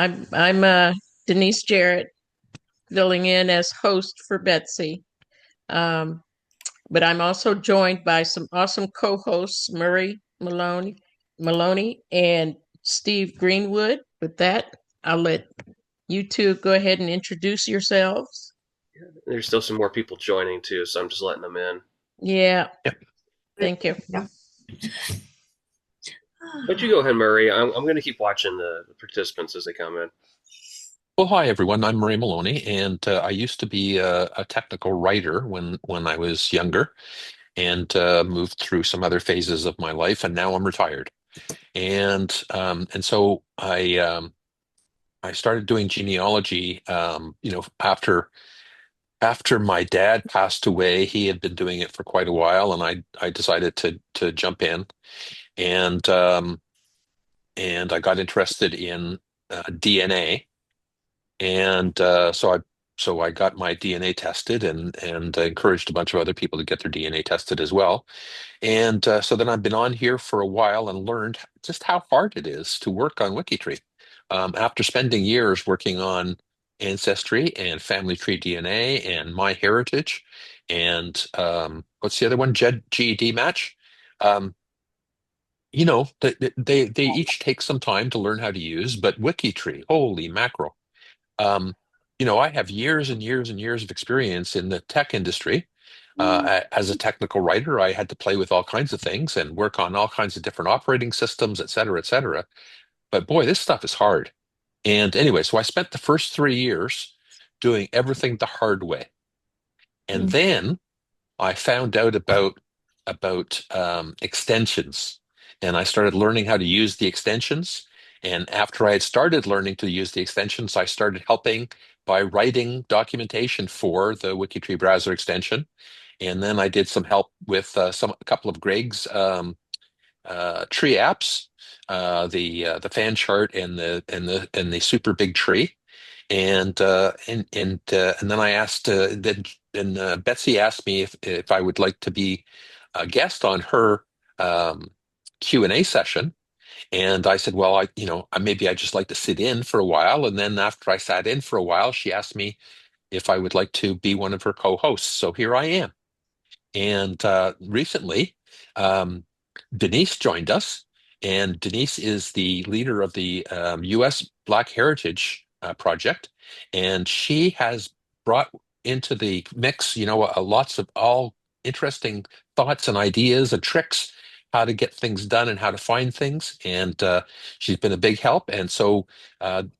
I'm Denise Jarrett, filling in as host for Betsy. Um, but I'm also joined by some awesome co-hosts, Murray Maloney and Steve Greenwood. With that, I'll let you two go ahead and introduce yourselves. There's still some more people joining too, so I'm just letting them in. Yeah, thank you. Yeah. But you go ahead, Murray. I'm going to keep watching the participants as they come in. Well, hi everyone. I'm Murray Maloney, and I used to be a technical writer when I was younger, and moved through some other phases of my life, and now I'm retired. And so I started doing genealogy. After my dad passed away, he had been doing it for quite a while, and I decided to jump in, and and I got interested in DNA. And so I got my DNA tested, and encouraged a bunch of other people to get their DNA tested as well. And so then I've been on here for a while and learned just how hard it is to work on WikiTree. After spending years working on Ancestry and Family Tree DNA and MyHeritage and what's the other one? GED Match. Um, they each take some time to learn how to use, but WikiTree, holy mackerel. Um, I have years and years and years of experience in the tech industry. As a technical writer, I had to play with all kinds of things and work on all kinds of different operating systems, et cetera, et cetera. But boy, this stuff is hard. And anyway, so I spent the first 3 years doing everything the hard way. And then I found out about extensions, and I started learning how to use the extensions. And after I had started learning to use the extensions, I started helping by writing documentation for the WikiTree browser extension. And then I did some help with a couple of Greg's tree apps, the fan chart and the super big tree. And then I asked, then Betsy asked me if I would like to be a guest on her um, Q&A session. And I said, well, maybe I'd just like to sit in for a while. And then after I sat in for a while, she asked me if I would like to be one of her co-hosts. So here I am. And recently, um, Denise joined us, and Denise is the leader of the U.S. Black Heritage Project, and she has brought into the mix, lots of all interesting thoughts and ideas and tricks how to get things done and how to find things, and she's been a big help. And so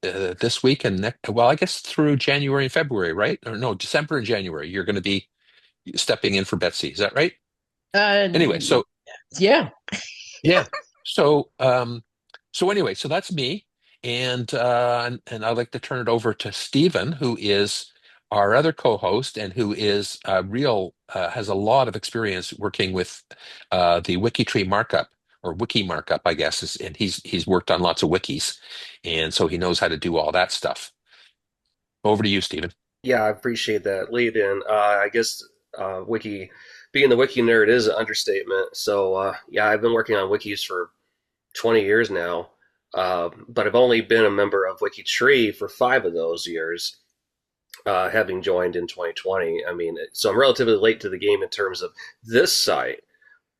this week and well, I guess through January and February, right? Or no, December and January, you're going to be stepping in for Betsy. Is that right? Uh, Anyway, so yeah. yeah. So anyway, so that's me. And I'd like to turn it over to Stephen, who is our other co-host and who is has a lot of experience working with the WikiTree markup or wiki markup, I guess, and he's worked on lots of wikis, and so he knows how to do all that stuff. Over to you, Stephen. Yeah, I appreciate that lead in. I guess wiki being the wiki nerd is an understatement. So yeah, I've been working on wikis for 20 years now, but I've only been a member of WikiTree for 5 of those years, having joined in 2020. I mean, so I'm relatively late to the game in terms of this site.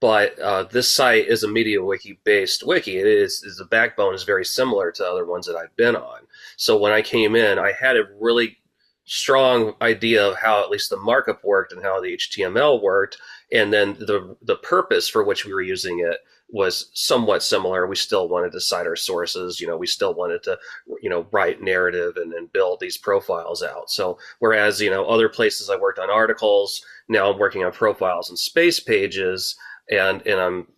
But this site is a MediaWiki based wiki. Is the backbone is very similar to other ones that I've been on. So when I came in, I had a really strong idea of how at least the markup worked and how the HTML worked, and then the purpose for which we were using it was somewhat similar. We still wanted to cite our sources. We still wanted to, write narrative and build these profiles out. So whereas other places I worked on articles, now I'm working on profiles and space pages, and I'm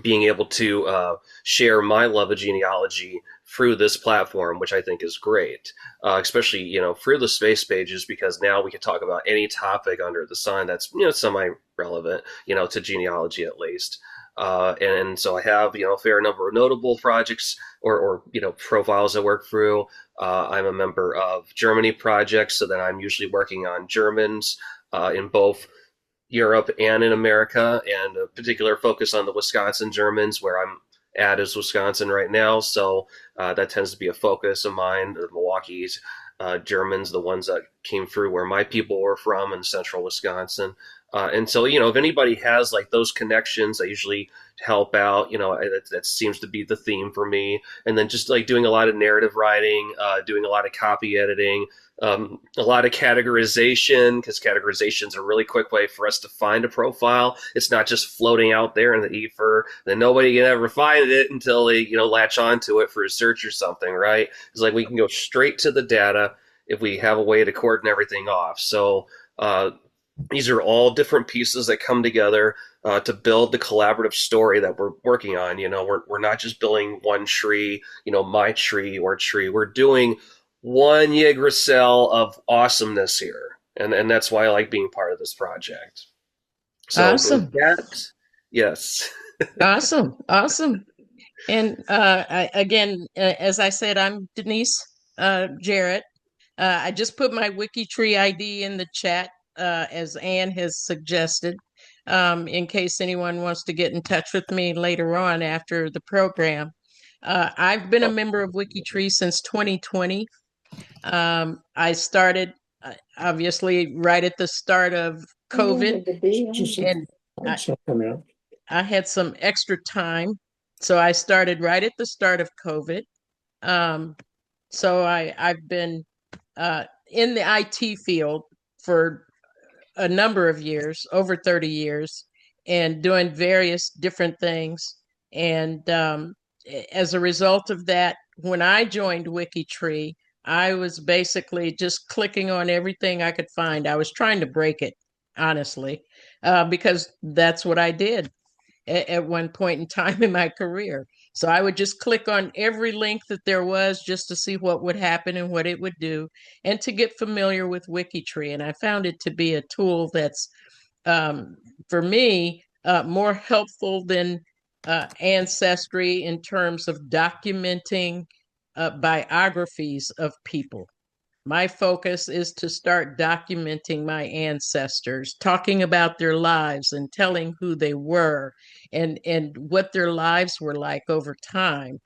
being able to share my love of genealogy through this platform, which I think is great, especially through the space pages, because now we can talk about any topic under the sun that's semi-relevant to genealogy at least. And so I have a fair number of notable projects or profiles I work through. I'm a member of Germany projects, so then I'm usually working on Germans in both Europe and in America, and a particular focus on the Wisconsin Germans, where I'm at is Wisconsin right now, so that tends to be a focus of mine. The Milwaukee's Germans, the ones that came through where my people were from in central Wisconsin. And so, if anybody has like those connections, I usually help out. That seems to be the theme for me. And then just like doing a lot of narrative writing, doing a lot of copy editing, a lot of categorization, because categorization is a really quick way for us to find a profile. It's not just floating out there in the ether. Then nobody can ever find it until they, latch onto it for a search or something, right? It's like we can go straight to the data if we have a way to cordon everything off. So these are all different pieces that come together to build the collaborative story that we're working on. We're not just building one tree, my tree or tree. We're doing one Yggdrasil of awesomeness here. And that's why I like being part of this project. So Awesome. with that, yes. Awesome. Awesome. And again, as I said, I'm Denise Jarrett. I just put my WikiTree ID in the chat as Anne has suggested, in case anyone wants to get in touch with me later on after the program. I've been a member of WikiTree since 2020. I started obviously right at the start of COVID, and I had some extra time, so I started right at the start of COVID. So I've been in the IT field for a number of years, over 30 years, and doing various different things. And as a result of that, when I joined WikiTree, I was basically just clicking on everything I could find. I was trying to break it, honestly, because that's what I did at one point in time in my career. So I would just click on every link that there was just to see what would happen and what it would do and to get familiar with WikiTree. And I found it to be a tool that's, for me, more helpful than Ancestry in terms of documenting biographies of people. My focus is to start documenting my ancestors, talking about their lives and telling who they were and what their lives were like over time.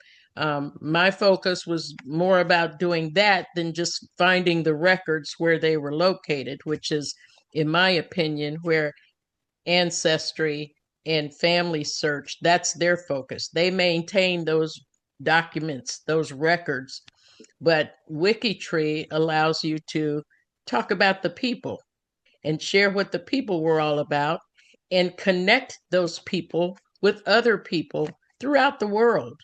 My focus was more about doing that than just finding the records where they were located, which is, in my opinion, where Ancestry and Family Search, that's their focus. They maintain those documents, those records, but WikiTree allows you to talk about the people and share what the people were all about and connect those people with other people throughout the world.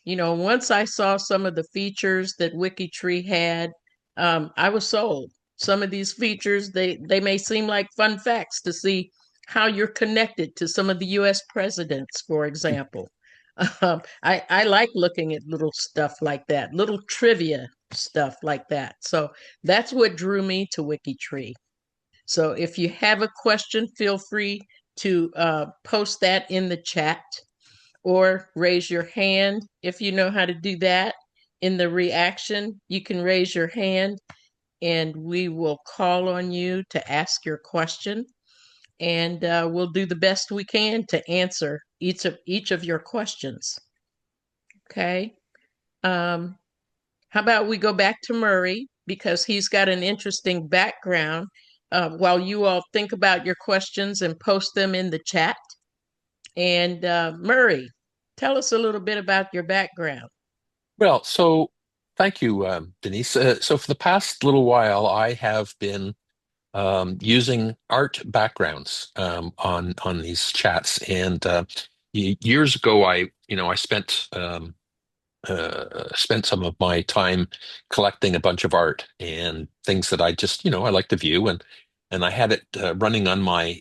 Once I saw some of the features that WikiTree had, I was sold. Some of these features, they may seem like fun facts to see how you're connected to some of the US presidents, for example. I like looking at little stuff like that, little trivia stuff like that. So that's what drew me to WikiTree. So if you have a question, feel free to post that in the chat or raise your hand if you know how to do that. In the reaction, you can raise your hand and we will call on you to ask your question. And we'll do the best we can to answer each of your questions. Okay. How about we go back to Murray because he's got an interesting background while you all think about your questions and post them in the chat. And Murray, tell us a little bit about your background. Well, so thank you, Denise. So for the past little while, I have been using art backgrounds on these chats, and years ago, I spent some of my time collecting a bunch of art and things that I just I like to view, and I had it running on my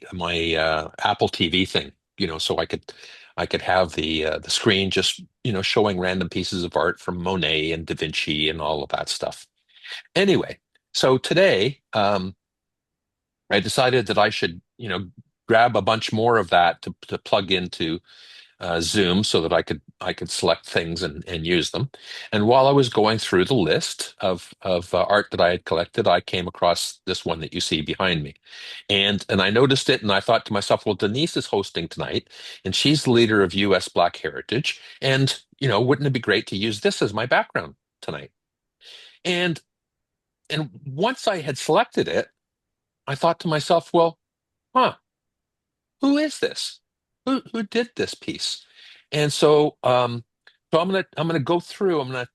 Apple TV thing, so I could have the screen just showing random pieces of art from Monet and Da Vinci and all of that stuff. Anyway, so today I decided that I should grab a bunch more of that to plug into Zoom so that I could I could select things and use them. And while I was going through the list of art that I had collected, I came across this one that you see behind me, and I noticed it, and I thought to myself, well, Denise is hosting tonight, and she's the leader of U.S. Black Heritage, and wouldn't it be great to use this as my background tonight? And once I had selected it, I thought to myself, well, huh, who is this? Who did this piece? And so I'm gonna go through. I'm gonna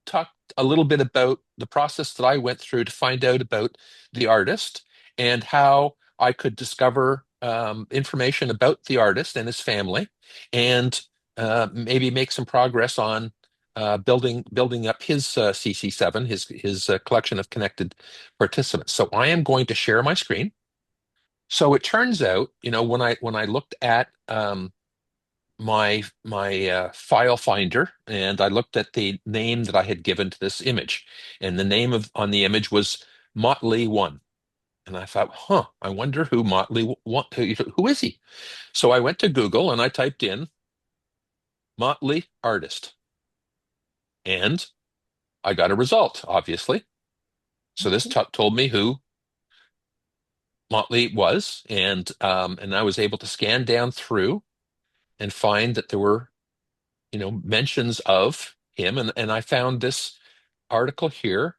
talk a little bit about the process that I went through to find out about the artist and how I could discover information about the artist and his family, and maybe make some progress on building up his CC7, his collection of connected participants. So I am going to share my screen. So it turns out, when I looked at my file finder, and I looked at the name that I had given to this image, and the name on the image was Motley One, and I thought, huh, I wonder who Motley One, who is he? So I went to Google and I typed in Motley artist, and I got a result, obviously. So this told me who Motley was, and I was able to scan down through and find that there were, mentions of him, and I found this article here,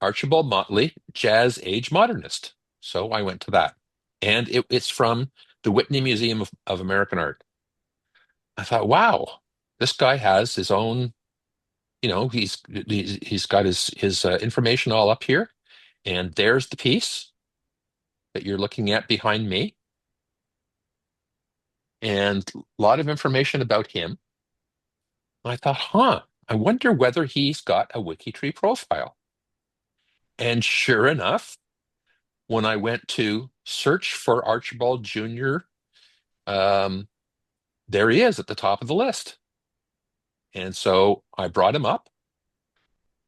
Archibald Motley, Jazz Age Modernist. So I went to that, and it's from the Whitney Museum of American Art. I thought, wow, this guy has his own, he's got his information all up here, and there's the piece that you're looking at behind me, and a lot of information about him. I thought, huh, I wonder whether he's got a WikiTree profile. And sure enough, when I went to search for Archibald Jr., um, there he is at the top of the list. And so I brought him up,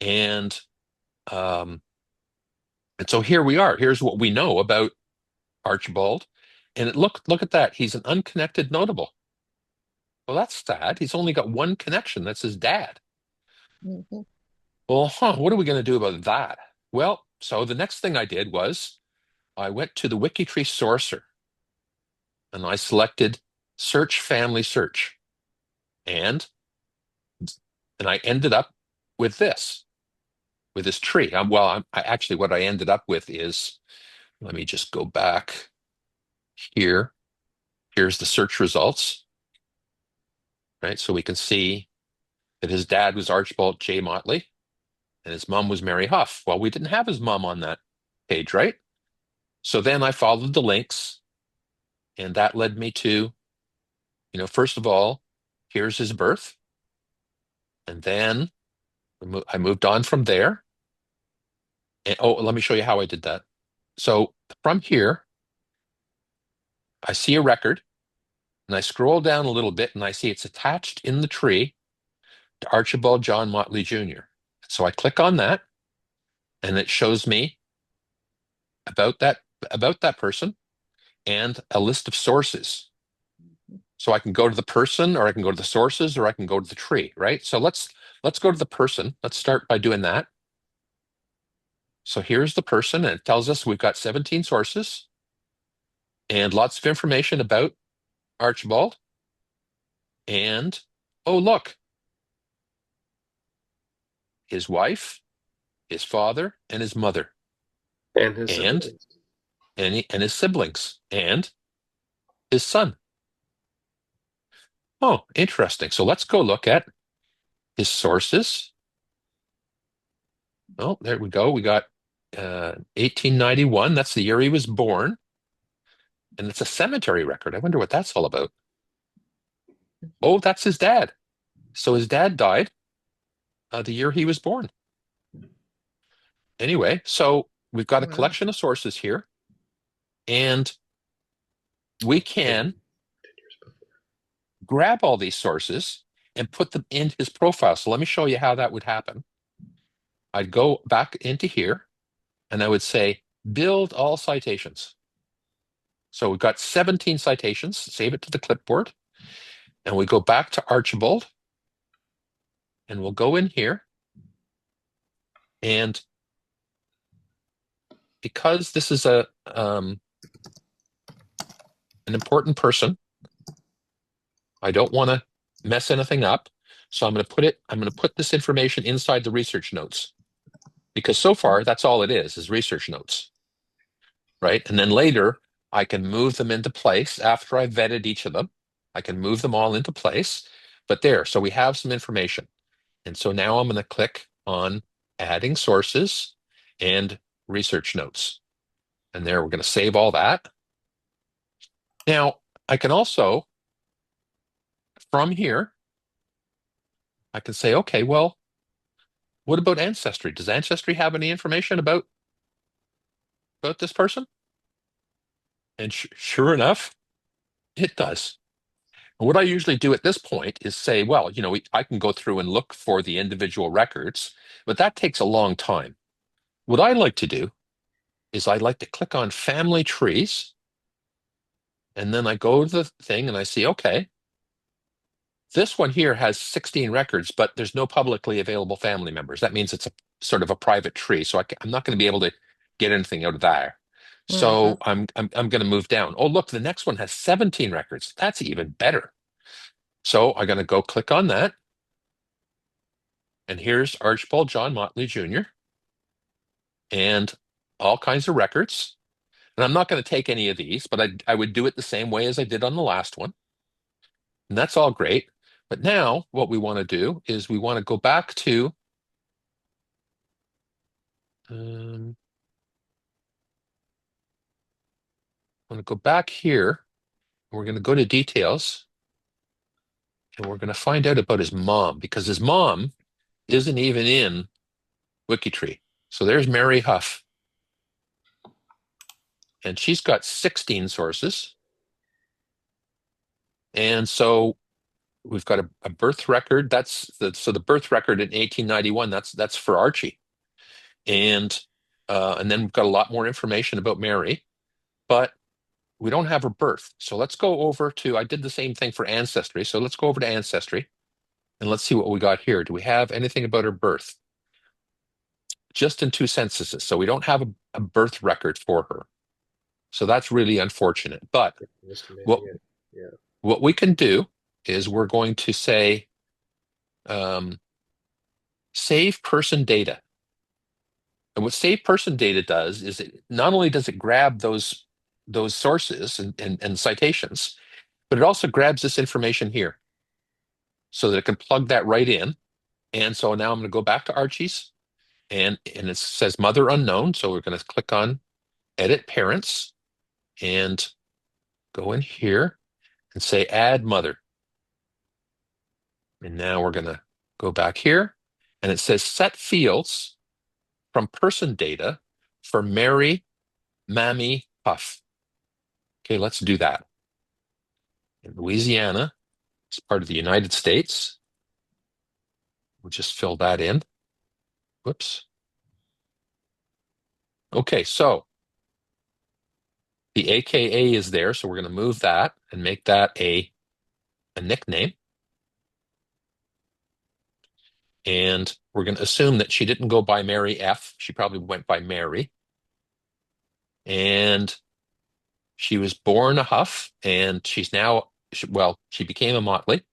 and um, so here we are. Here's what we know about Archibald. And look at that. He's an unconnected notable. Well, that's sad. He's only got one connection. That's his dad. Mhm. Well, what are we going to do about that? Well, so the next thing I did was I went to the WikiTree sourcer, and I selected Search Family Search. And I ended up with this tree. Actually, what I ended up with is, let me just go back here. Here's the search results, right? So we can see that his dad was Archibald J. Motley, and his mom was Mary Huff. Well, we didn't have his mom on that page, right? So then I followed the links, and that led me to, first of all, here's his birth, and then I moved on from there. And let me show you how I did that. So from here, I see a record, and I scroll down a little bit, and I see it's attached in the tree to Archibald John Motley Jr. So I click on that, and it shows me about that person and a list of sources. So I can go to the person, or I can go to the sources, or I can go to the tree, right? So let's go to the person. Let's start by doing that. So here's the person, and it tells us we've got 17 sources and lots of information about Archibald. And oh, look, his wife, his father, and his mother, And his and siblings. and his siblings, and his son. Oh, interesting. So let's go look at his sources. Oh, there we go. We got 1891. That's the year he was born. And it's a cemetery record. I wonder what that's all about. Oh, that's his dad. So his dad died the year he was born. Anyway, so we've got a Wow. collection of sources here, and we can grab all these sources and put them in his profile. So let me show you how that would happen. I'd go back into here, and I would say, build all citations. So we've got 17 citations. Save it to the clipboard. And we go back to Archibald, and we'll go in here, and because this is an important person, I don't want to mess anything up. So I'm going to put this information inside the research notes, because so far that's all it is research notes, right? And then later I can move them into place after I've vetted each of them. I can move them all into place, but there, so we have some information. And so now I'm going to click on adding sources and research notes. And there, we're going to save all that. Now, I can also, from here, I can say, okay, well, what about Ancestry? Does Ancestry have any information about this person? And sure enough, it does. And what I usually do at this point is say, well, I can go through and look for the individual records, but that takes a long time. What I like to do is I like to click on Family Trees, and then I go to the thing and I see, okay, this one here has 16 records, but there's no publicly available family members. That means it's a sort of a private tree, so I'm not going to be able to get anything out of there. Mm-hmm. So I'm going to move down. Oh, look, the next one has 17 records. That's even better. So I'm going to go click on that, and here's Archibald John Motley Jr. and all kinds of records. And I'm not going to take any of these, but I would do it the same way as I did on the last one. And that's all great. But now what we want to do is we want to go back to I want to go back here. We're going to go to details, and we're going to find out about his mom, because his mom isn't even in WikiTree. So there's Mary Huff, and she's got 16 sources. And so we've got a birth record. So the birth record in 1891. That's for Archie, and then we've got a lot more information about Mary, but we don't have her birth. So let's go over to. I did the same thing for Ancestry. So let's go over to Ancestry, and let's see what we got here. Do we have anything about her birth? Just in 2 censuses. So we don't have a birth record for her. So that's really unfortunate. But what Yeah. what we can do is we're going to say um, save person data. And what save person data does is it not only does it grab those sources and citations, but it also grabs this information here so that it can plug that right in. And so now I'm going to go back to Archie's, and it says mother unknown. So we're going to click on edit parents and go in here and say add mother. And now we're going to go back here, and it says set fields from person data for Mary Mammy Huff. Okay, let's do that. In Louisiana, it's part of the United States. We'll just fill that in. Whoops. Okay, so the AKA is there, so we're going to move that and make that a nickname. And we're going to assume that she didn't go by Mary F. She probably went by Mary. And she was born a Huff, and she's now, well, she became a Motley.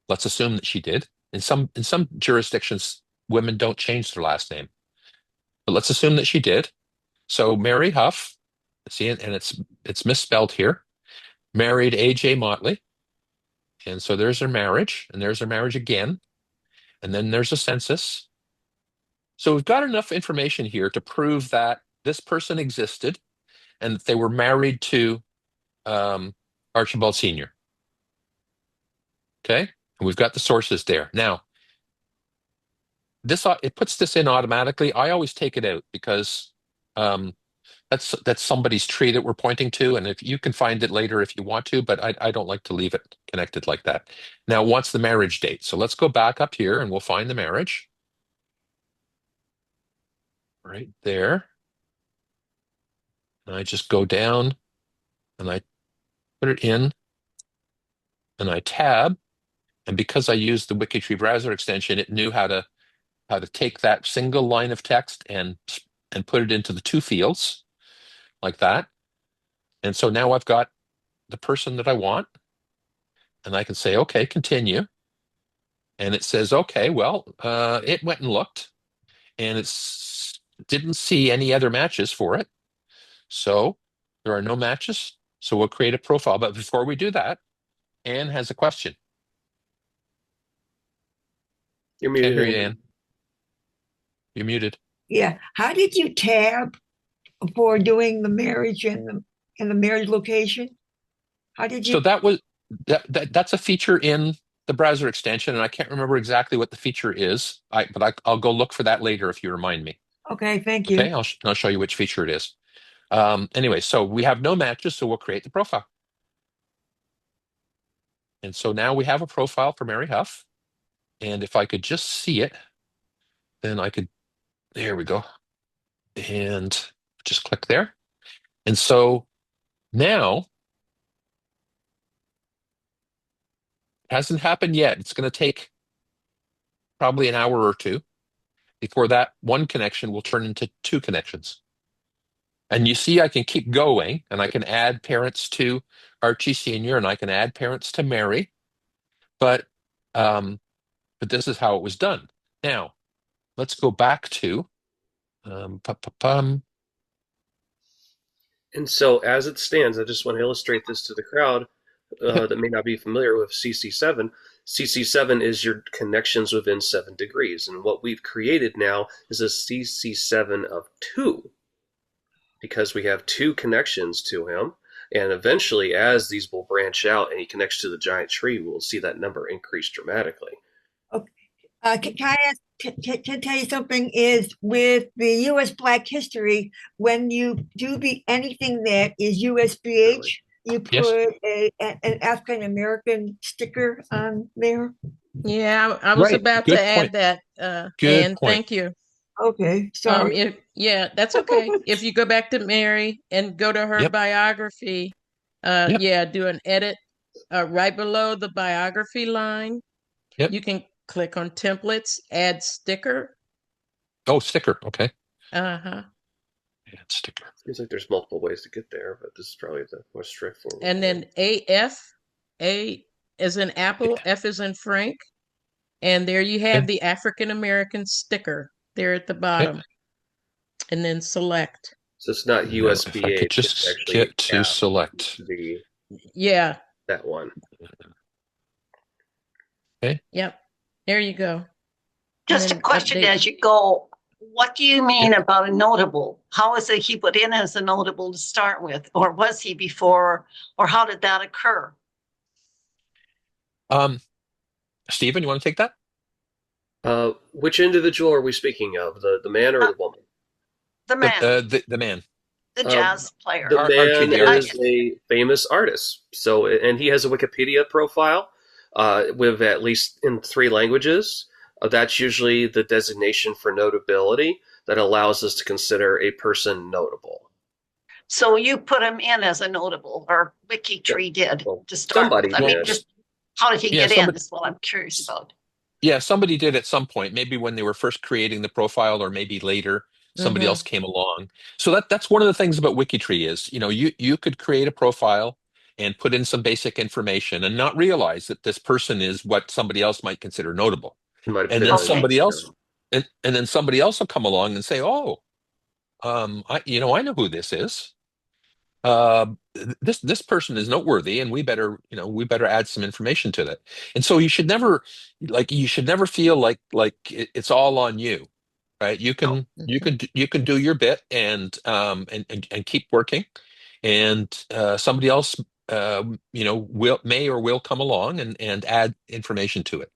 Let's assume that she did. In some jurisdictions, women don't change their last name, but let's assume that she did. So Mary Huff, see, and it's misspelled here. Married A.J. Motley, and so there's her marriage, and there's her marriage again, and then there's a census. So we've got enough information here to prove that this person existed and that they were married to Archibald Sr. Okay, and we've got the sources there. Now, it puts this in automatically. I always take it out because that's somebody's tree that we're pointing to, and if you can find it later if you want to, but I don't like to leave it connected like that. Now, what's the marriage date? So let's go back up here and we'll find the marriage right there. And I just go down and I put it in and I tab, And because I used the WikiTree browser extension, it knew how to take that single line of text and put it into the two fields like that. And so now I've got the person that I want, and I can say, okay, continue. And it says, okay, well, it went and looked, and it's didn't see any other matches for it. So there are no matches. So we'll create a profile. But before we do that, Anne has a question. You're Can't muted, hear you, Anne. Anne. You're muted. Yeah. How did you tab for doing the marriage and the marriage location? How did you? So that's a feature in the browser extension, and I can't remember exactly what the feature is. I'll go look for that later if you remind me. Okay, thank you. Okay, I'll show you which feature it is. Anyway, so we have no matches, so we'll create the profile. And so now we have a profile for Mary Huff. And if I could just see it, then I could, there we go. And just click there. And so now, it hasn't happened yet. It's going to take probably an hour or two before that one connection will turn into two connections. And you see, I can keep going, and I can add parents to Archie Sr., and I can add parents to Mary. But this is how it was done. Now, let's go back to And so, as it stands, I just want to illustrate this to the crowd that may not be familiar with CC7. CC7 is your connections within 7 degrees. And what we've created now is a CC7 of 2, because we have 2 connections to him. And eventually, as these will branch out and he connects to the giant tree, we'll see that number increase dramatically. Can I ask, can tell you something? Is with the U.S. Black History, when you do anything that is USBH, you put an African American sticker on there. Yeah, I was about to add that. And thank you. Okay, sorry. That's okay. If you go back to Mary and go to her biography, do an edit right below the biography line. You can click on templates, add sticker. Oh, sticker. Okay. Uh-huh. Add sticker. Seems like there's multiple ways to get there, but this is probably the most straightforward. And then AF, A as in Apple, F as in Frank. And there you have the African American sticker there at the bottom. And then select. So it's not USBH. If I could just get to select. That one. Okay. Yep. There you go. Just a question as you go. What do you mean about a notable? How is it he put in as a notable to start with? Or was he before? Or how did that occur? Stephen, you want to take that? Which individual are we speaking of? The man or the woman? The man. The man. The jazz player. The man is a famous artist. So, and he has a Wikipedia profile with at least in 3 languages. That's usually the designation for notability that allows us to consider a person notable. So you put him in as a notable, or WikiTree did to start somebody with. I mean, just how did he get in is what I'm curious about. Yeah, somebody did at some point, maybe when they were first creating the profile, or maybe later somebody else came along. So that's one of the things about WikiTree is, you could create a profile and put in some basic information and not realize that this person is what somebody else might consider notable. And then somebody else, and then somebody else will come along and say, "Oh, I know who this is. This person is noteworthy, and we better add some information to that." And so you should never feel like it's all on you, right? You can do your bit and keep working, and somebody else will come along and add information to it.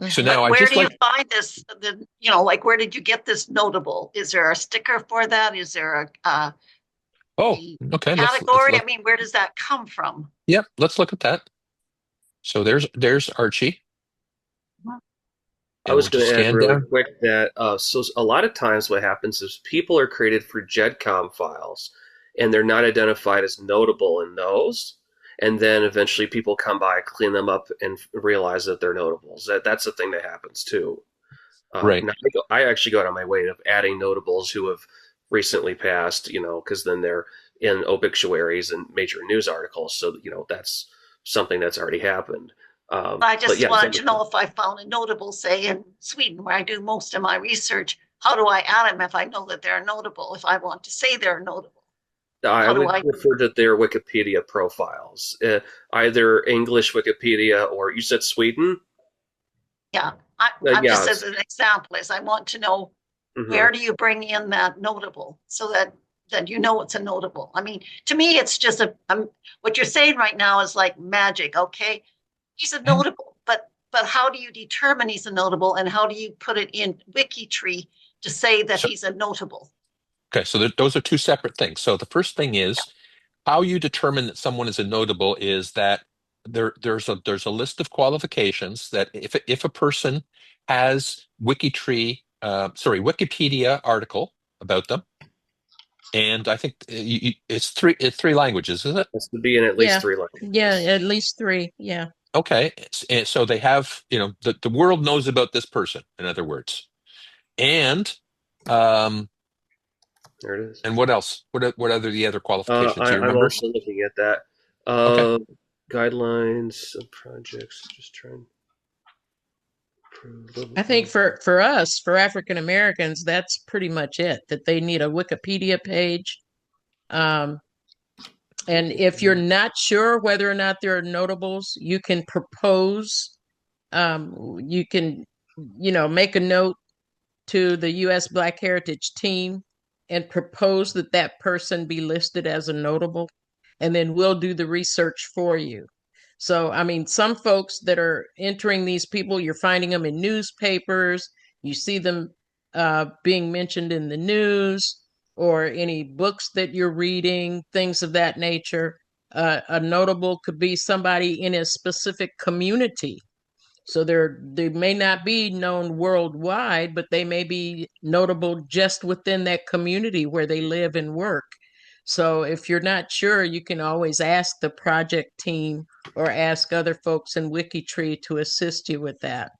So now where do you find this? Where did you get this notable? Is there a sticker for that? Is there a category? I mean, where does that come from? Yep, let's look at that. So there's Archie. I was going to add really quick that so a lot of times what happens is people are created for GEDCOM files, and they're not identified as notable in those. and then eventually people come by, clean them up, and realize that they're notables. That's the thing that happens too. Right. Now I actually go out of my way of adding notables who have recently passed, because then they're in obituaries and major news articles. So, that's something that's already happened. I just wanted to know if I found a notable, say in Sweden, where I do most of my research, how do I add them if I know that they're notable, if I want to say they're notable? I would refer to their Wikipedia profiles, either English Wikipedia or you said Sweden? Yeah, I'm just as an example, as I want to know where do you bring in that notable so that it's a notable. I mean, to me, it's just what you're saying right now is like magic. Okay, he's a notable, but how do you determine he's a notable, and how do you put it in WikiTree to say that he's a notable? Okay, so those are two separate things. So the first thing is how you determine that someone is a notable is that there's a list of qualifications that if a person has Wikipedia article about them, and I think it's three languages, isn't it? It has to be in at least 3 languages. Yeah, at least 3. Yeah. Okay, and so they have, the world knows about this person, in other words, and there it is. And what else? What are the other qualifications? Do you I'm remember? also looking at that. Okay. Guidelines, projects, just trying. I think for us, for African Americans, that's pretty much it, that they need a Wikipedia page. And if you're not sure whether or not there are notables, you can propose. You can, make a note to the U.S. Black Heritage team and propose that person be listed as a notable, and then we'll do the research for you. So, I mean, some folks that are entering these people, you're finding them in newspapers, you see them being mentioned in the news or any books that you're reading, things of that nature. A notable could be somebody in a specific community. So they may not be known worldwide, but they may be notable just within that community where they live and work. So if you're not sure, you can always ask the project team or ask other folks in WikiTree to assist you with that.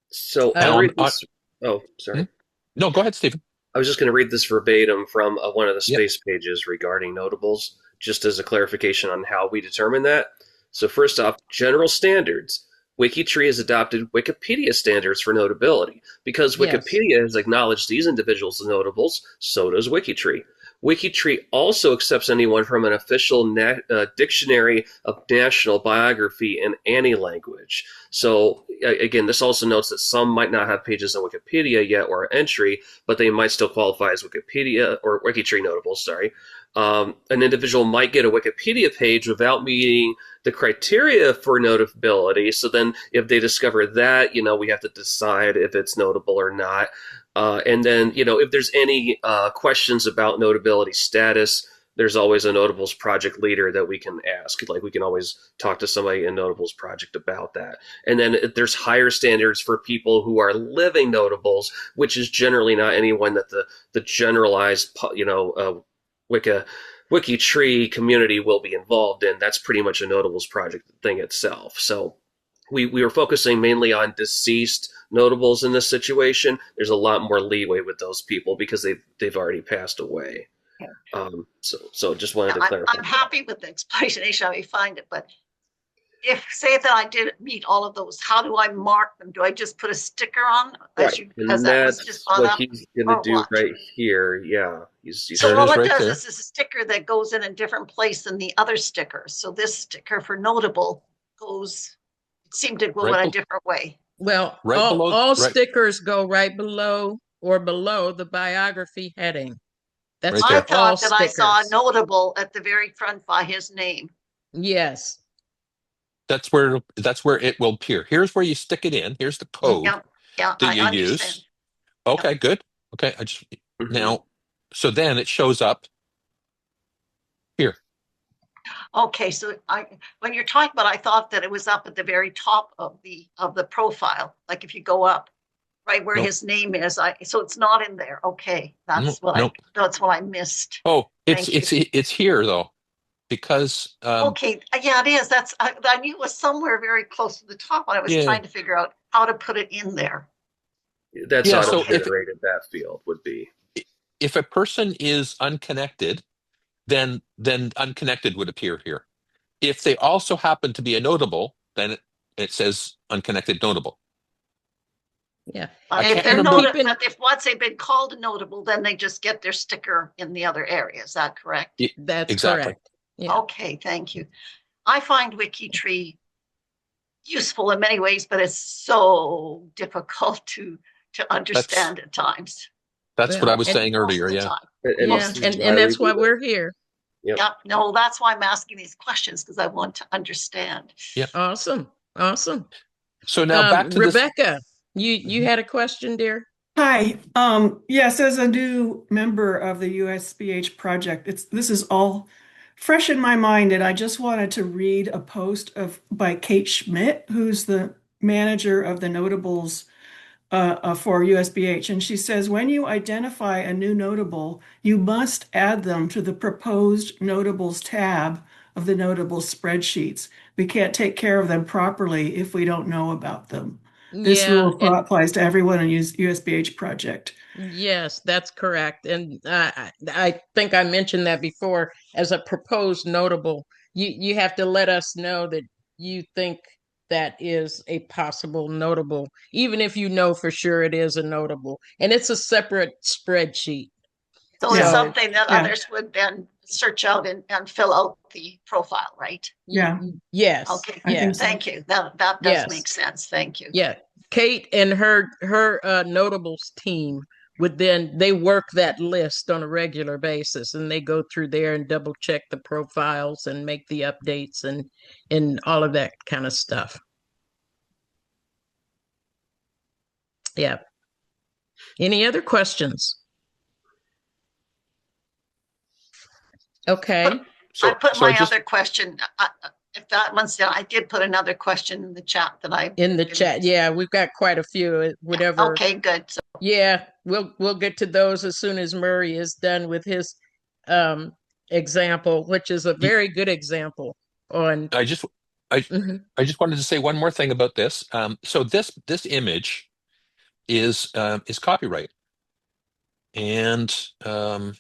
So I'll read this. Oh, sorry. No, go ahead, Stephen. I was just going to read this verbatim from one of the space pages regarding notables, just as a clarification on how we determine that. So first off, general standards. WikiTree has adopted Wikipedia standards for notability. Because Wikipedia has acknowledged these individuals as notables, so does WikiTree. WikiTree also accepts anyone from an official dictionary of national biography in any language. So, again, this also notes that some might not have pages on Wikipedia yet or entry, but they might still qualify as Wikipedia or WikiTree notables, sorry. An individual might get a Wikipedia page without meeting the criteria for notability. So then if they discover that, we have to decide if it's notable or not. And then, if there's any questions about notability status, there's always a Notables Project leader that we can ask. Like, we can always talk to somebody in Notables Project about that. And then there's higher standards for people who are living notables, which is generally not anyone that the generalized, WikiTree community will be involved in. That's pretty much a Notables Project thing itself. So we were focusing mainly on deceased notables in this situation. There's a lot more leeway with those people because they've already passed away. So just wanted to clarify. I'm happy with the explanation how you find it, but if say that I did meet all of those, how do I mark them? Do I just put a sticker on? Right, and that's what he's going to do right here. Yeah. So all it does is a sticker that goes in a different place than the other stickers. So this sticker for notable seemed to go in a different way. Well, all stickers go right below the biography heading. That's I thought that I saw a notable at the very front by his name. Yes. That's where it will appear. Here's where you stick it in. Here's the code that you use. Okay, good. Okay, now, so then it shows up here. Okay, so when you're talking about, I thought that it was up at the very top of the profile. Like if you go up, right where his name is, so it's not in there. Okay, that's what I missed. Oh, it's here though. because okay, yeah, it is. I knew it was somewhere very close to the top, and I was trying to figure out how to put it in there. That's Yeah, auto so generated. That field would be. if a person is unconnected, then unconnected would appear here. If they also happen to be a notable, then it says unconnected notable. Yeah. If And they're keeping, but if once they've been called a notable, then they just get their sticker in the other area. Is that correct? that's Exactly. correct. Yeah. Okay, thank you. I find WikiTree useful in many ways, but it's so difficult to understand at times. That's what I was saying Most earlier. of the Yeah. time. Yeah. And that's why we're here. Yep. Yeah, no, that's why I'm asking these questions, because I want to understand. Yeah. Awesome. Awesome. So now back to Rebecca, this. you had a question, dear? Hi. Yes, as a new member of the USBH project, this is all fresh in my mind, and I just wanted to read a post by Kate Schmidt, who's the manager of the notables for USBH. And she says, when you identify a new notable, you must add them to the proposed notables tab of the notables spreadsheets. We can't take care of them properly if we don't know about them. This Yeah, rule applies to everyone in USBH project. yes, that's correct. And I think I mentioned that before. As a proposed notable, you have to let us know that you think that is a possible notable, even if you know for sure it is a notable. And it's a separate spreadsheet. So it's something that others would then search out and fill out the profile, right? Yeah. Yes. Okay. Yes. Thank you. That does make sense. Thank you. Yeah. Kate and her notables team would they work that list on a regular basis, and they go through there and double check the profiles and make the updates and all of that kind of stuff. Yeah. Any other questions? Okay. I put my other question. If that one's done, I did put another question in the chat in the chat. Yeah, we've got quite a few. Whatever. Okay, good. So, yeah, we'll get to those as soon as Murray is done with his example, which is a very good example. I just wanted to say one more thing about this. So this image is copyright, and now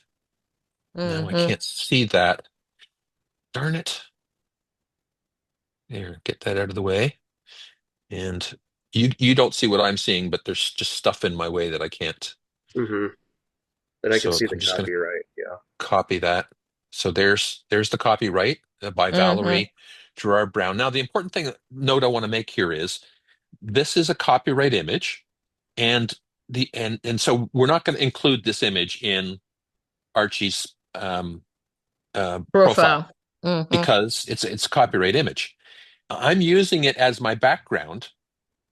I can't see that. Darn it! There, get that out of the way. And you don't see what I'm seeing, but there's just stuff in my way that I can't. Mm-hmm. And I can see the copyright. Yeah. Copy that. So there's the copyright by Valerie Gerard Brown. Now the important note I want to make here is this is a copyright image, and so we're not going to include this image in Archie's profile because it's a copyright image. I'm using it as my background,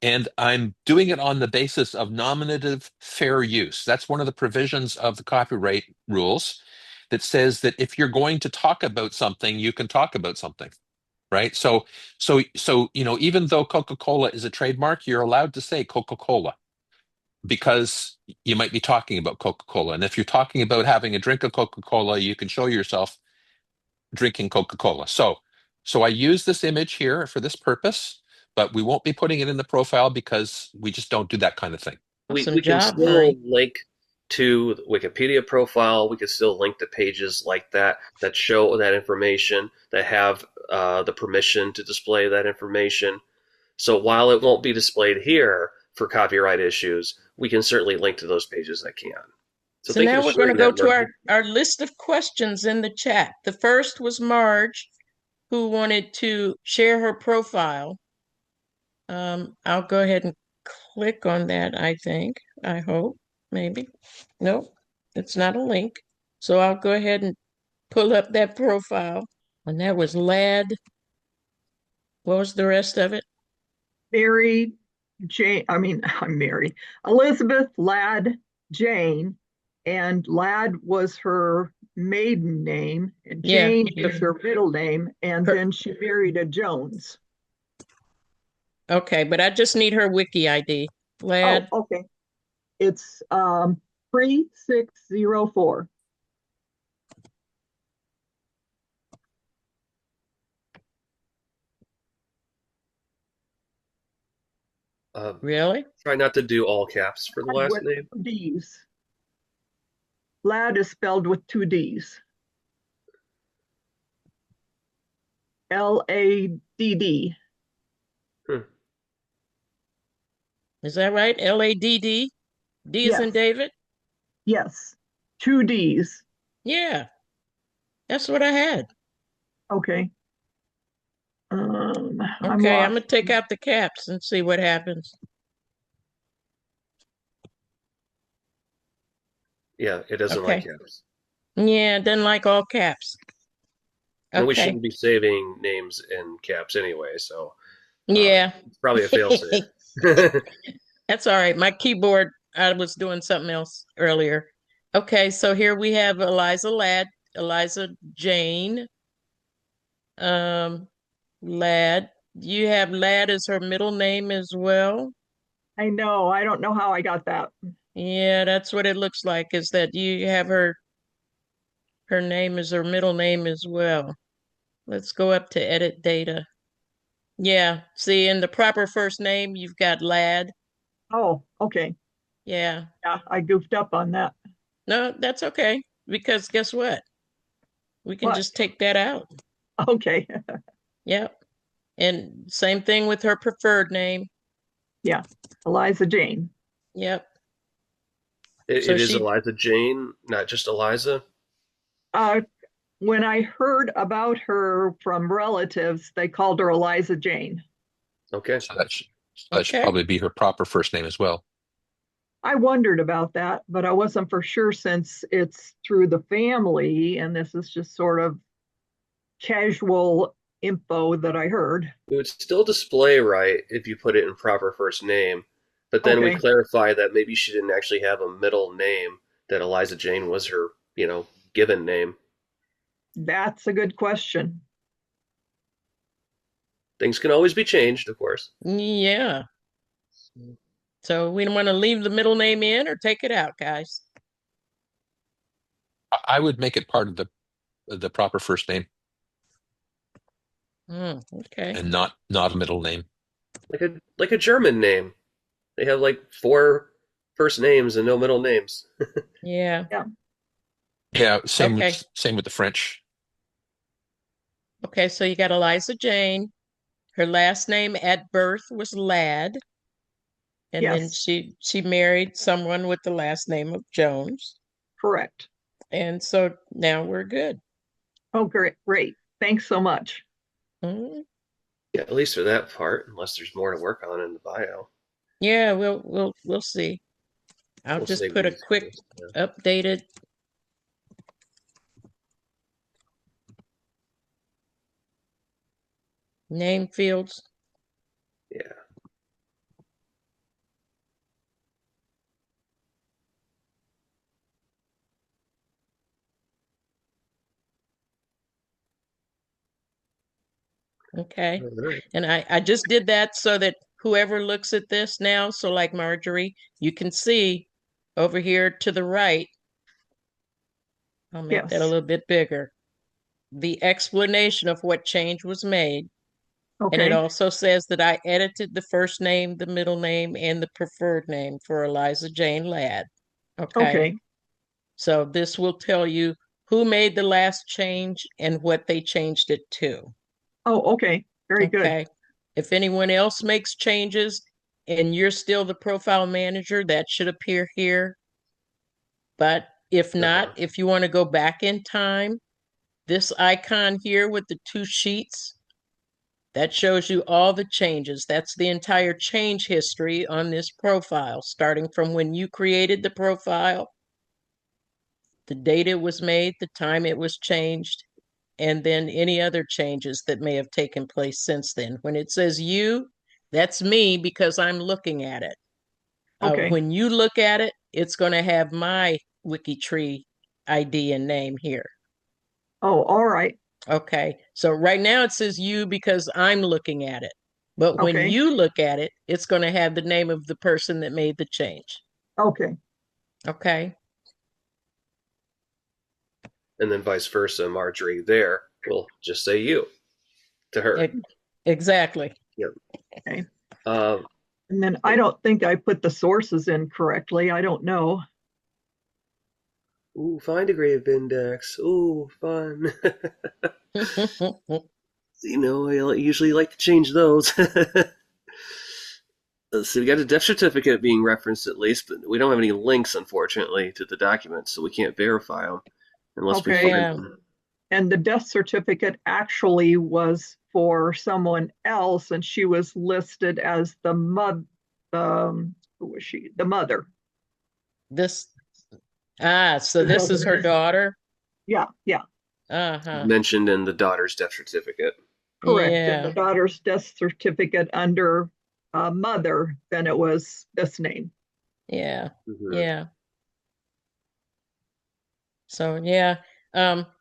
and I'm doing it on the basis of nominative fair use. That's one of the provisions of the copyright rules that says that if you're going to talk about something, you can talk about something, right? So even though Coca-Cola is a trademark, you're allowed to say Coca-Cola because you might be talking about Coca-Cola. And if you're talking about having a drink of Coca-Cola, you can show yourself drinking Coca-Cola. So I use this image here for this purpose, but we won't be putting it in the profile because we just don't do that kind of thing. We can still link to the Wikipedia profile. We can still link to pages like that show that information, that have the permission to display that information. So while it won't be displayed here for copyright issues, we can certainly link to those pages that can. So now we're going to go to our list of questions in the chat. The first was Marge, who wanted to share her profile. I'll go ahead and click on that, I hope, maybe. Nope, it's not a link. So I'll go ahead and pull up that profile. And that was Lad. What was the rest of it? I'm Mary. Elizabeth Ladd Jane, and Ladd was her maiden name, and Jane is her middle name, and then she married a Jones. Okay, but I just need her wiki ID. Ladd. Oh, okay. It's 3604. Really? Try not to do all caps for the last with name. D's. Ladd is spelled with 2 D's. Ladd. Is that right? Ladd? D is in Yes. David? Yes. 2 D's. Yeah. That's what I had. Okay. Okay, I'm going to take out the caps and see what happens. Yeah, it doesn't like caps. Yeah, it doesn't like all caps. And we shouldn't be saving names in caps anyway, so yeah, it's probably a fail-safe. That's all right. My keyboard, I was doing something else earlier. Okay, so here we have Eliza Ladd, Eliza Jane, Ladd. You have Ladd as her middle name as well. I know. I don't know how I got that. Yeah, that's what it looks like, is that you have her name as her middle name as well. Let's go up to edit data. Yeah, see, in the proper first name, you've got Ladd. Oh, okay. Yeah. Yeah, I goofed up on that. No, that's okay, because guess what? We can just take that out. Okay. Yep. And same thing with her preferred name. Yeah, Eliza Jane. Yep. It is Eliza Jane, not just Eliza? When I heard about her from relatives, they called her Eliza Jane. Okay. So that should probably be her proper first name as well. I wondered about that, but I wasn't for sure since it's through the family and this is just sort of casual info that I heard. It would still display right if you put it in proper first name, but then we clarify that maybe she didn't actually have a middle name, that Eliza Jane was her, given name. That's a good question. Things can always be changed, of course. Yeah. So we don't want to leave the middle name in or take it out, guys. I would make it part of the proper first name. Okay. And not a middle name. Like a German name. They have like 4 first names and no middle names. Yeah. Yeah, same with the French. Okay, so you got Eliza Jane. Her last name at birth was Ladd. And then she married someone with the last name of Jones. Correct. And so now we're good. Oh, great. Thanks so much. Mm-hmm. Yeah, at least for that part, unless there's more to work on in the bio. Yeah, we'll see. I'll just put a quick updated name fields. Yeah. Okay. And I just did that so that whoever looks at this now, so like Marjorie, you can see over here to the right, I'll make that a little bit bigger, the explanation of what change was made. And it also says that I edited the first name, the middle name, and the preferred name for Eliza Jane Ladd. Okay. So this will tell you who made the last change and what they changed it to. Oh, okay. Very good. If anyone else makes changes and you're still the profile manager, that should appear here. But if not, if you want to go back in time, this icon here with the 2 sheets, that shows you all the changes. That's the entire change history on this profile, starting from when you created the profile, the date it was made, the time it was changed, and then any other changes that may have taken place since then. When it says you, that's me because I'm looking at it. When you look at it, it's going to have my WikiTree ID and name here. Oh, all right. Okay. So right now it says you because I'm looking at it. But when you look at it, it's going to have the name of the person that made the change. Okay. Okay. And then vice versa, Marjorie there will just say you to her. Exactly. Yep. Okay. And then I don't think I put the sources in correctly. I don't know. Ooh, find a grave index. Ooh, fun. I usually like to change those. So we got a death certificate being referenced at least, but we don't have any links, unfortunately, to the documents, so we can't verify them unless we find them. And the death certificate actually was for someone else, and she was listed as the mother. Who was she? The mother. So this is her daughter? Yeah. Mentioned in the daughter's death certificate. Correct. Yeah. And the daughter's death certificate under mother, then it was this name. Yeah. Mm-hmm. Yeah. So yeah.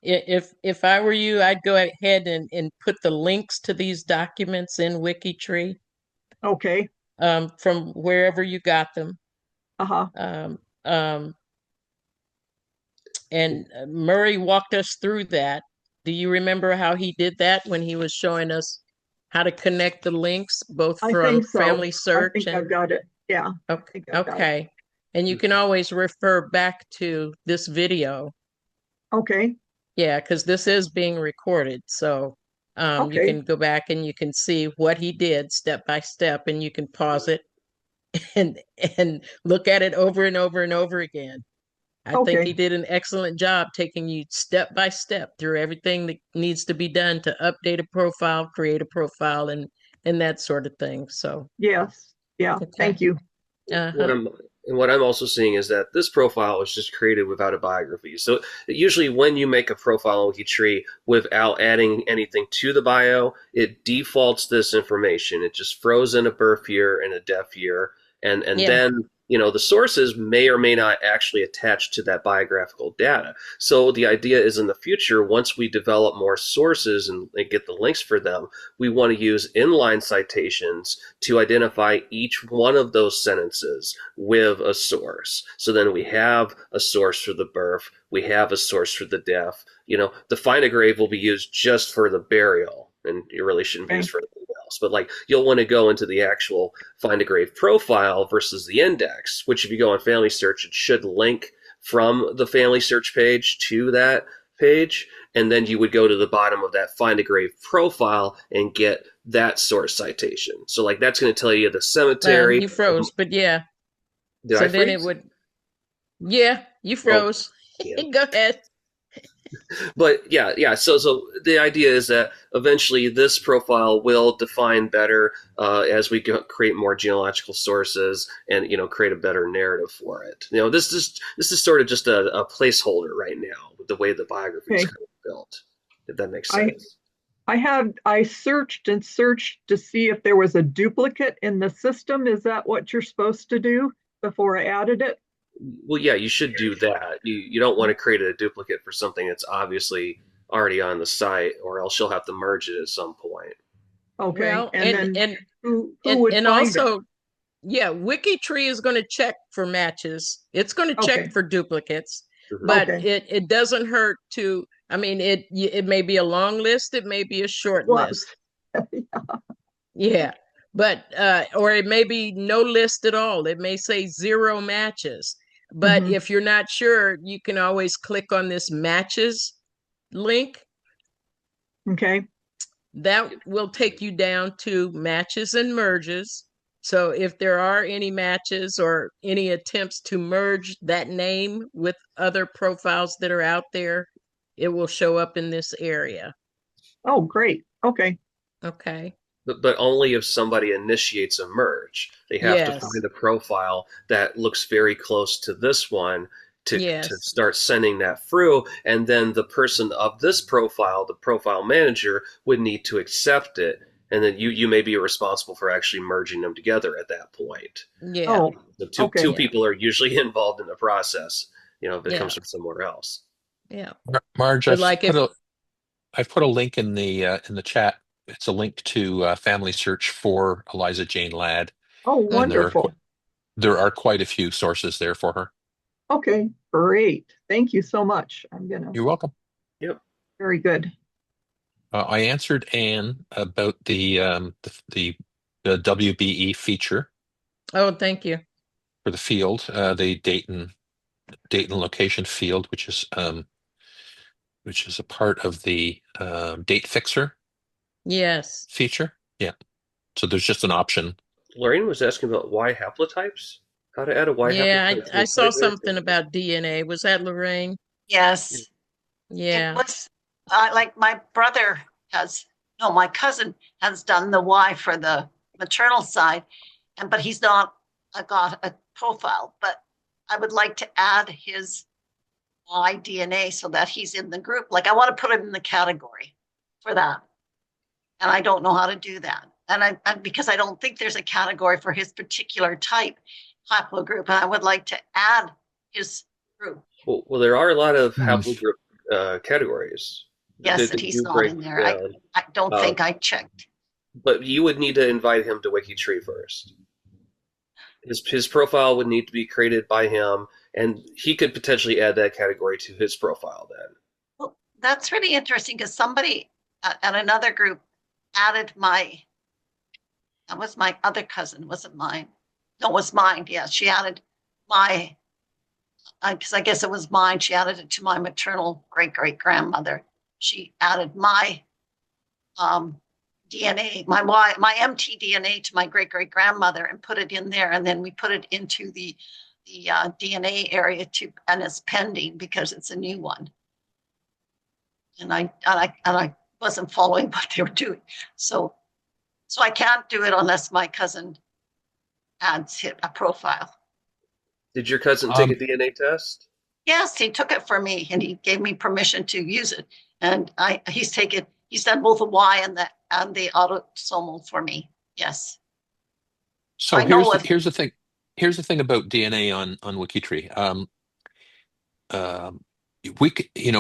If I were you, I'd go ahead and put the links to these documents in WikiTree. Okay. From wherever you got them. And Murray walked us through that. Do you remember how he did that when he was showing us how to connect the links, both from Family Search? I think I've got it. Yeah. Okay. And you can always refer back to this video. Okay. Yeah, because this is being recorded. So you can go back and you can see what he did step by step, and you can pause it and look at it over and over and over again. I think he did an excellent job taking you step by step through everything that needs to be done to update a profile, create a profile, and that sort of thing. So yes, yeah, thank you. What I'm also seeing is that this profile was just created without a biography. So usually when you make a profile on WikiTree without adding anything to the bio, it defaults this information. It just throws in a birth year and a death year. And then, the sources may or may not actually attach to that biographical data. So the idea is in the future, once we develop more sources and get the links for them, we want to use inline citations to identify each one of those sentences with a source. So then we have a source for the birth, we have a source for the death. The find a grave will be used just for the burial, and it really shouldn't be used for anything else. But you'll want to go into the actual find a grave profile versus the index, which if you go on Family Search, it should link from the Family Search page to that page. And then you would go to the bottom of that find a grave profile and get that source citation. So that's going to tell you the cemetery. You froze, but yeah. Did I freeze? Then it would. Yeah, you froze. Go ahead. But yeah. So the idea is that eventually this profile will define better as we create more genealogical sources and create a better narrative for it. This is sort of just a placeholder right now with the way the biography is kind of built. If that makes sense. I searched and searched to see if there was a duplicate in the system. Is that what you're supposed to do before I added it? Well, yeah, you should do that. You don't want to create a duplicate for something that's obviously already on the site, or else you'll have to merge it at some point. Okay. Well, and who would find also, it? Yeah, WikiTree is going to check for matches. It's going to check for duplicates, but it doesn't hurt to. I mean, it may be a long list, it may be a short list. Yeah, but or it may be no list at all. It may say 0 matches. But if you're not sure, you can always click on this matches link. Okay. That will take you down to matches and merges. So if there are any matches or any attempts to merge that name with other profiles that are out there, it will show up in this area. Oh, great. Okay. Okay. But only if somebody initiates a merge. They have to find a profile that looks very close to this one to start sending that through. And then the person of this profile, the profile manager, would need to accept it. And then you may be responsible for actually merging them together at that point. Yeah. So two people are usually involved in the process, if it comes from somewhere else. Yeah. Marge, I've put a link in the chat. It's a link to Family Search for Eliza Jane Ladd. Oh, wonderful. There are quite a few sources there for her. Okay, great. Thank you so much. You're welcome. Yep. Very good. I answered Anne about the WBE feature. Oh, thank you. For the field, the Dayton location field, which is a part of the date fixer Yes. feature. Yeah. So there's just an option. Lorraine was asking about Y haplotypes. How to add a Y haplotype. I saw something about DNA. Was that Lorraine? Yes. Yeah. It was like my cousin has done the Y for the maternal side, but he's not got a profile. But I would like to add his Y DNA so that he's in the group. Like I want to put him in the category for that. And I don't know how to do that. And because I don't think there's a category for his particular type haplogroup, and I would like to add his group. Well, there are a lot of haplogroup categories. Yes, and he's not in there. I don't think I checked. But you would need to invite him to WikiTree first. His profile would need to be created by him, and he could potentially add that category to his profile then. Well, that's really interesting because somebody at another group added that was my other cousin, wasn't mine. No, it was mine. Yeah, she added because I guess it was mine. She added it to my maternal great-great-grandmother. She added my DNA, my mtDNA to my great-great-grandmother and put it in there. And then we put it into the DNA area and it's pending because it's a new one. And I wasn't following what they were doing. So I can't do it unless my cousin adds a profile. Did your cousin take a DNA test? Yes, he took it for me and he gave me permission to use it. And he's done both the Y and the autosomal for me. Yes. So here's the thing. Here's the thing about DNA on WikiTree.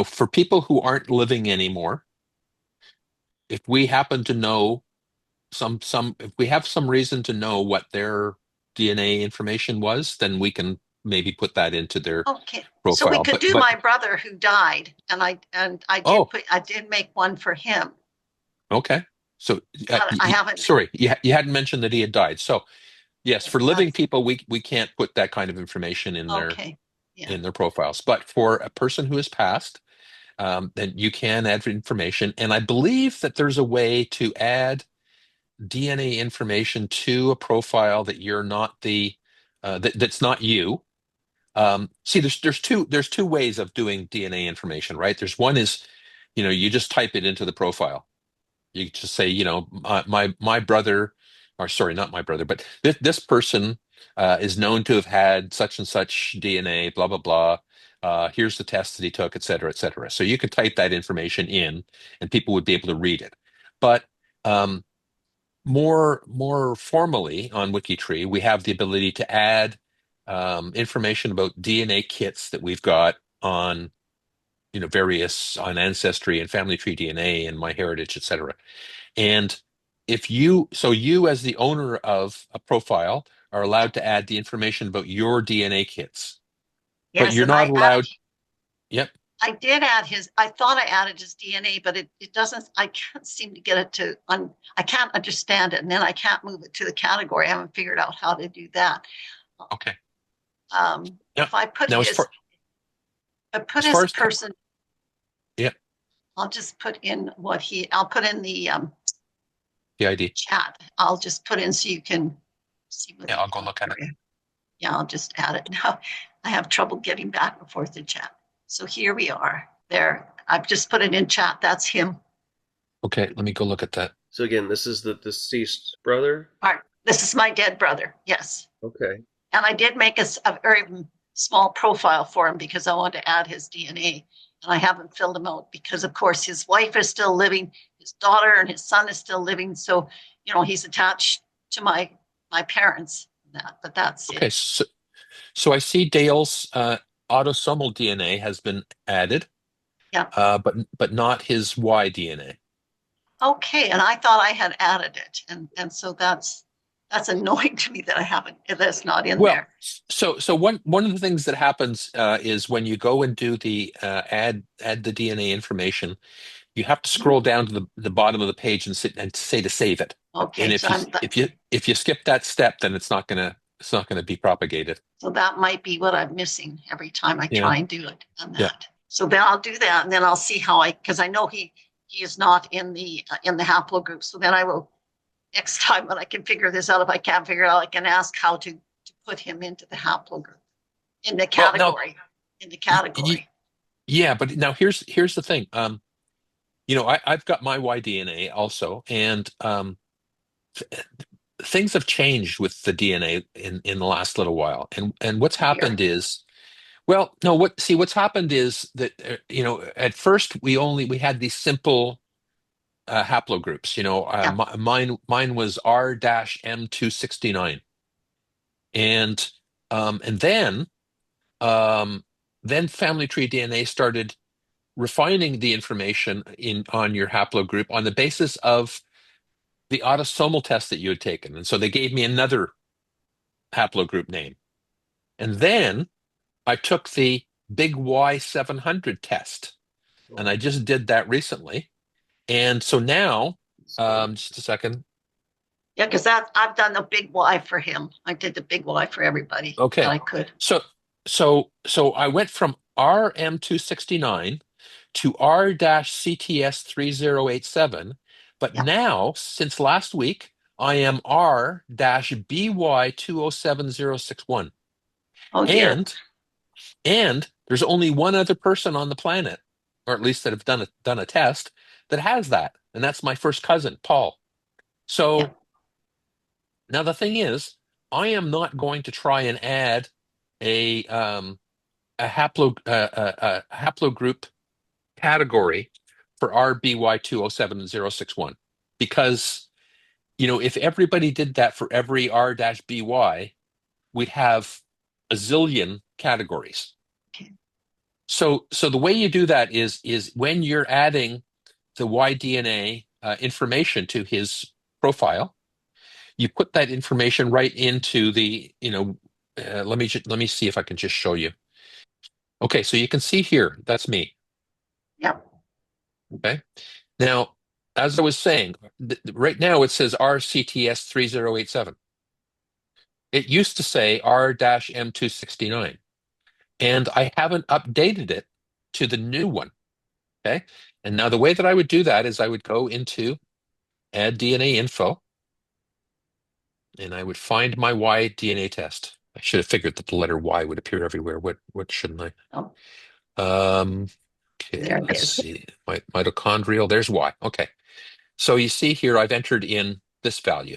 For people who aren't living anymore, if we happen to know if we have some reason to know what their DNA information was, then we can maybe put that into their profile. So we could do my brother who died, and I did make one for him. Okay. So I haven't. Sorry, you hadn't mentioned that he had died. So yes, for living people, we can't put that kind of information in their profiles. But for a person who has passed, then you can add information. And I believe that there's a way to add DNA information to a profile that you're not that's not you. See, there's two ways of doing DNA information, right? There's one is, you just type it into the profile. You just say, my brother, or sorry, not my brother, but this person is known to have had such and such DNA, blah, blah, blah. Here's the test that he took, et cetera, et cetera. So you could type that information in and people would be able to read it. But more formally on WikiTree, we have the ability to add information about DNA kits that we've got on various on Ancestry and Family Tree DNA and MyHeritage, et cetera. And you as the owner of a profile are allowed to add the information about your DNA kits. Yes, but you're not allowed. Yep. I did add I thought I added his DNA, but it doesn't, I can't seem to get it I can't understand it. And then I can't move it to the category. I haven't figured out how to do that. Okay. If I put his person. Yep. I'll just put in I'll put in the ID chat. I'll just put in so you can see what. Yeah, I'll go look at it. Yeah, I'll just add it now. I have trouble getting back and forth to chat. So here we are. There, I've just put it in chat. That's him. Okay, let me go look at that. So again, this is the deceased brother? All right, this is my dead brother, yes. Okay. And I did make a very small profile for him because I wanted to add his DNA. And I haven't filled him out because, of course, his wife is still living, his daughter and his son is still living. So, he's attached to my parents. But that's okay. it. So I see Dale's autosomal DNA has been added. Yeah. But not his Y DNA. Okay, and I thought I had added it, and so that's annoying to me that I haven't. That's not in there. So one of the things that happens is when you go and do the add the DNA information, you have to scroll down to the bottom of the page and say to save it. Okay. And if you skip that step, then it's not gonna be propagated. So that might be what I'm missing every time I try and do it on that. Yeah. So then I'll do that, and then I'll see how because I know he is not in the haplogroup. So then I will, next time when I can figure this out, if I can't figure it out, I can ask how to put him into the haplogroup, in the category, Yeah, but now here's the thing. I've got my Y-DNA also, and things have changed with the DNA in the last little while. And what's happened is, well, no, what's happened is that at first we had these simple haplogroups. Mine was R-M269, and then Family Tree DNA started refining the information on your haplogroup on the basis of the autosomal test that you had taken. And so they gave me another haplogroup name. And then I took the big Y700 test, and I just did that recently. And so now, just a second. Yeah, because I've done the big Y for him. I did the big Y for everybody. Okay. That I could. So I went from RM269 to R-CTS3087, but now, since last week, I am R-BY207061. Oh dear. And there's only one other person on the planet, or at least that have done a test, that has that, and that's my first cousin, Paul. So now the thing is, I am not going to try and add a haplogroup category for RBY207061, because if everybody did that for every R-BY, we'd have a zillion categories. Okay. So the way you do that is when you're adding the Y-DNA information to his profile, you put that information right into the, let me see if I can just show you. Okay, so you can see here, that's me. Yeah. Okay. Now, as I was saying, right now it says RCTS3087. It used to say R-M269, and I haven't updated it to the new one. Okay. And now the way that I would do that is I would go into Add DNA Info, and I would find my Y DNA test. I should have figured that the letter Y would appear everywhere. What shouldn't I? Oh. Okay, let's see. Mitochondrial, there's Y. Okay. So you see here, I've entered in this value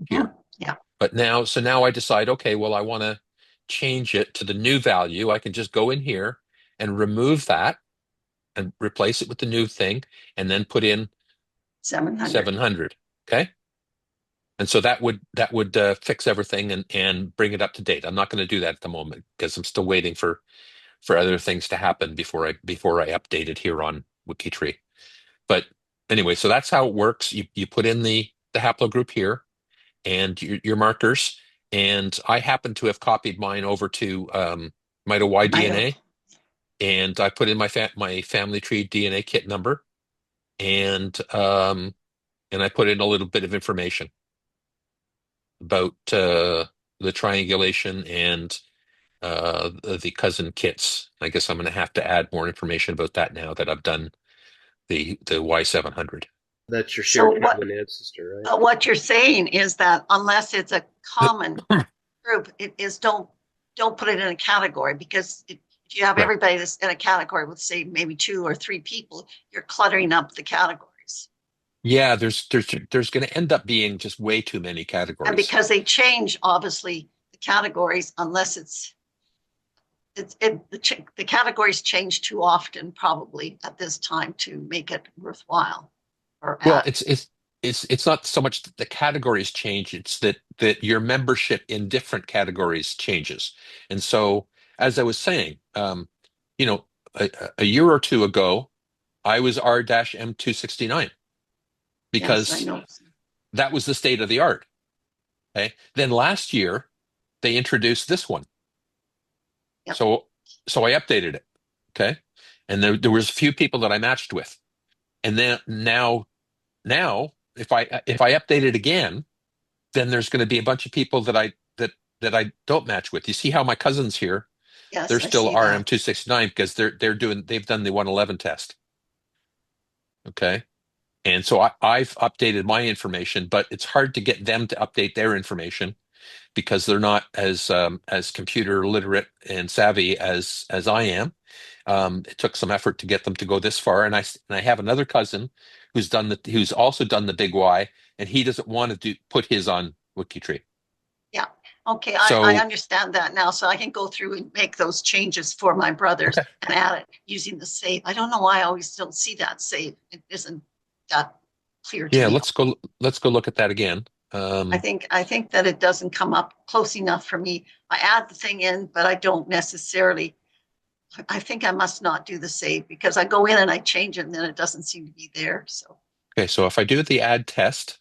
here. Yeah. But now I decide, okay, well, I want to change it to the new value. I can just go in here and remove that and replace it with the new thing, and then put in 700. Okay. And so that would fix everything and bring it up to date. I'm not going to do that at the moment because I'm still waiting for other things to happen before I update it here on WikiTree. But anyway, so that's how it works. You put in the haplogroup here and your markers, and I happen to have copied mine over to MitoY-DNA, and I put in my family tree DNA kit number, and I put in a little bit of information about the triangulation and the cousin kits. I guess I'm going to have to add more information about that now that I've done the Y700. That's your shared common ancestor, right? What you're saying is that unless it's a common group, it is don't put it in a category, because if you have everybody that's in a category with, say, maybe 2 or 3 people, you're cluttering up the categories. Yeah, there's going to end up being just way too many categories. And because they change, obviously, the categories, unless the categories change too often, probably at this time, to make it worthwhile. Well, it's not so much that the categories change; it's that your membership in different categories changes. And so, as I was saying, a year or two ago, I was R-M269 because that was the state of the art. Okay. Then last year, they introduced this one. Yep. So I updated it. Okay. And there was a few people that I matched with. And then now if I update it again, then there's going to be a bunch of people that that I don't match with. You see how my cousins here, Yes, they're I still see that. RM269 because they've done the 111 test. Okay. And so I've updated my information, but it's hard to get them to update their information because they're not as computer literate and savvy as I am. It took some effort to get them to go this far, and I have another cousin who's also done the big Y, and he doesn't want to put his on WikiTree. Yeah. Okay, So, I understand that now, so I can go through and make those changes for my brothers and add it using the save. I don't know why I always don't see that save. It isn't that clear to me. Let's go look at that again. I think that it doesn't come up close enough for me. I add the thing in, but I don't necessarily. I think I must not do the save because I go in and I change it and then it doesn't seem to be there. So okay, so if I do the add test,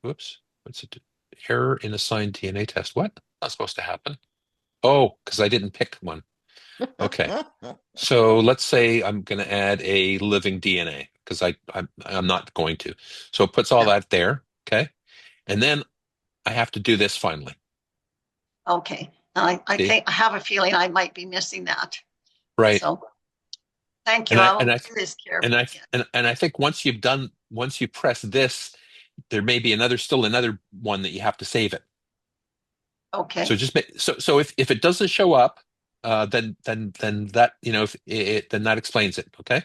whoops, what's it? Error in assigned DNA test. What? Not supposed to happen. Oh, because I didn't pick one. Okay. So let's say I'm going to add a living DNA because I'm not going to. So it puts all that there. Okay. And then I have to do this finally. Okay. I think I have a feeling I might be missing that. Right. So thank you. I will do this carefully. And I think once you press this, there may be still another one that you have to save it. Okay. So so if it doesn't show up, then that then that explains it. Okay.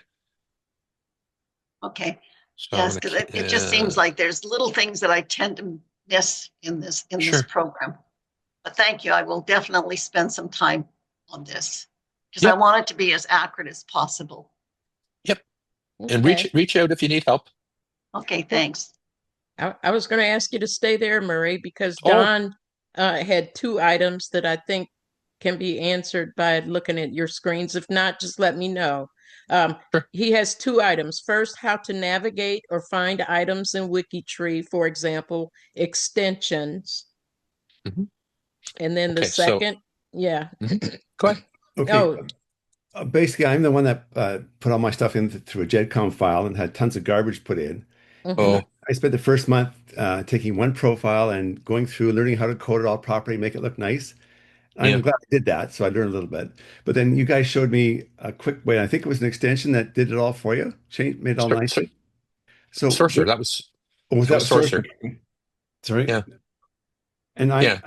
Okay. So yes, because it just seems like there's little things that I tend to miss in this program. But thank you. I will definitely spend some time on this because I want it to be as accurate as possible. Yep. Okay. And reach out if you need help. Okay. Thanks. I was going to ask you to stay there, Murray, because Don had two items that I think can be answered by looking at your screens. If not, just let me know. Sure. He has two items. First, how to navigate or find items in WikiTree, for example, extensions. Mm-hmm. And then the second, Mm-hmm. Go ahead. Okay. Basically, I'm the one that put all my stuff in through a GEDCOM file and had tons of garbage put in. Mm-hmm. I spent the first month taking one profile and going through, learning how to code it all properly, make it look nice. I'm glad I did that, so I learned a little bit. But then you guys showed me a quick way. I think it was an extension that did it all for you, made it all nicely. So Sorcerer, that was. Was that Sorcerer? Sorry. Yeah. And I've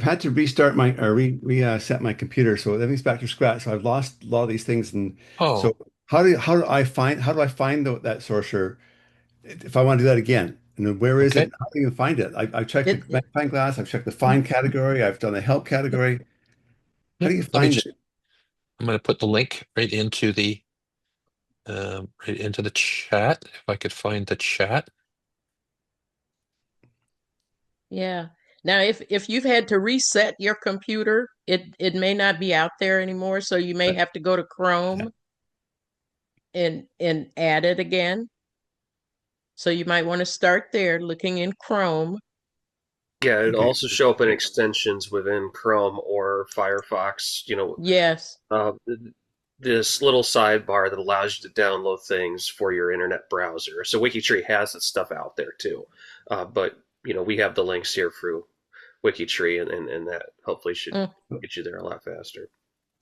had to restart reset my computer, so everything's back to scratch. So I've lost a lot of these things, and so how do I find that Sorcerer if I want to do that again? And where is it? How do you find it? I've checked the magnifying glass. I've checked the find category. I've done the help category. How do you find it? I'm going to put the link right into the chat. If I could find the chat. Yeah. Now, if you've had to reset your computer, it may not be out there anymore. So you may have to go to Chrome and add it again. So you might want to start there, looking in Chrome. Yeah, it'll also show up in extensions within Chrome or Firefox. Yes. This little sidebar that allows you to download things for your internet browser. So WikiTree has that stuff out there too, but we have the links here through WikiTree, and that hopefully should get you there a lot faster.